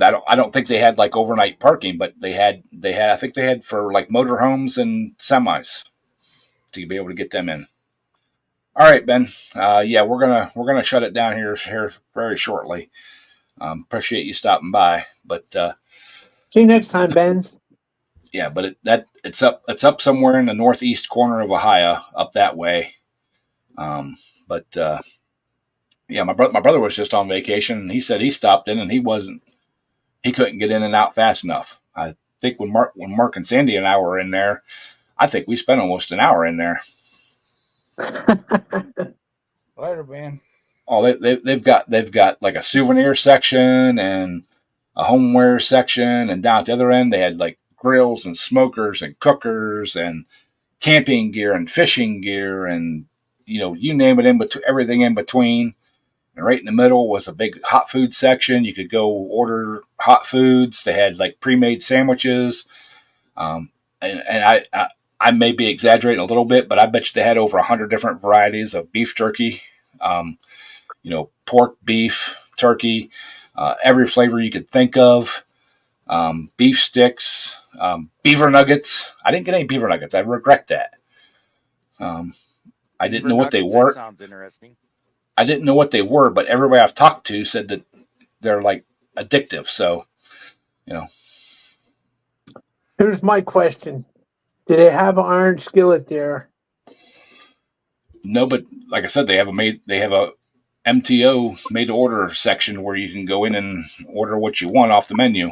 I don't think they had like overnight parking, but they had I think they had for like motorhomes and semis to be able to get them in. All right, Ben. Yeah, we're gonna shut it down here very shortly. Appreciate you stopping by, but See you next time, Ben. yeah, but it's up somewhere in the northeast corner of Ohio, up that way. But yeah, my brother was just on vacation, and he said he stopped in, and he couldn't get in and out fast enough. I think when Mark and Sandy and I were in there, I think we spent almost an hour in there. Later, Ben. Oh, they've got like a souvenir section and a homeware section, and down at the other end they had like grills and smokers and cookers and camping gear and fishing gear and you name it, everything in between. And right in the middle was a big hot food section. You could go order hot foods. They had like pre-made sandwiches. And I may be exaggerating a little bit, but I bet you they had over 100 different varieties of beef jerky. Pork, beef, turkey, every flavor you could think of. Beef sticks, beaver nuggets. I didn't get any beaver nuggets. I regret that. I didn't know what they were. That sounds interesting. I didn't know what they were, but everybody I've talked to said that they're like addictive. So, Here's my question. Do they have an iron skillet there? No, but like I said, they have a MTO made to order section where you can go in and order what you want off the menu.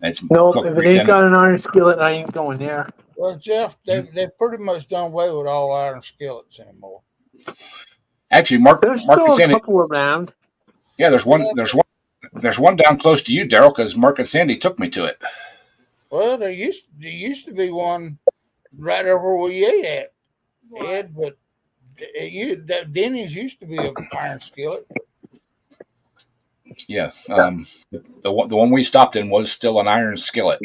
And it's No, if it ain't got an iron skillet, I ain't going there. Well, Jeff, they've pretty much done away with all iron skillets anymore. Actually, Mark There's and still a Sandy. couple around. Yeah, there's one down close to you, Daryl, because Mark and Sandy took me to it. Well, there used to be one right over where we ate at, Ed, but Denny's used to be an iron skillet. Yeah, the one we stopped in was still an iron skillet.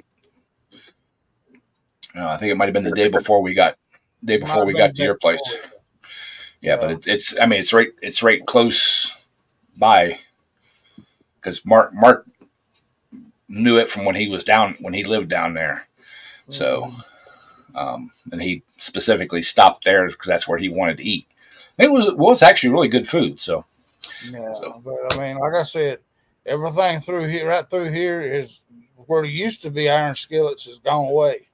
I think it might have been the day before we got to your place. Yeah, but it's right close by because Mark knew it from when he lived down there. So, and he specifically stopped there because that's where he wanted to eat. It was actually really good food. So, yeah, but I mean, like I said, everything right through here is where it used to be iron skillets has gone away.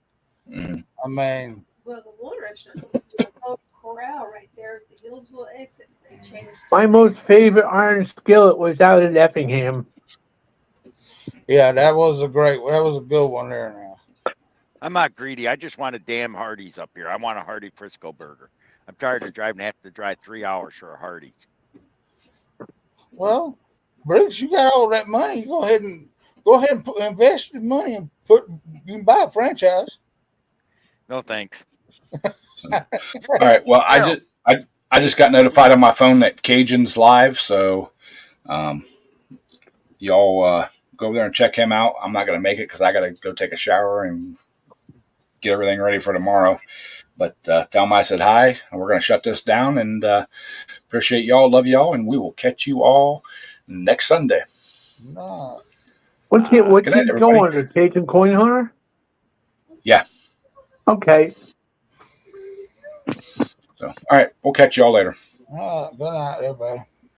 Mm-hmm. I mean, well, the one restaurant used to be called Corral right there at the Hillsville exit. They changed. My most favorite iron skillet was out at Effingham. Yeah, that was a good one there now. I'm not greedy. I just want a damn Hardee's up here. I want a Hardy Frisco burger. I'm tired of driving. Have to drive 3 hours for a Hardee's. Well, Briggs, you got all that money. You go ahead and invest the money and you can buy a franchise. No thanks. all right. Well, I just got notified on my phone that Cajun's live, so y'all go over there and check him out. I'm not going to make it because I got to go take a shower and get everything ready for tomorrow. But tell him I said hi, and we're going to shut this down. And appreciate y'all, love y'all, and we will catch you all next Sunday. No. What's Good night, he everybody. going to? Cajun Coin Hunter? Yeah. Okay. So, all right, we'll catch you all later. Good night, everybody.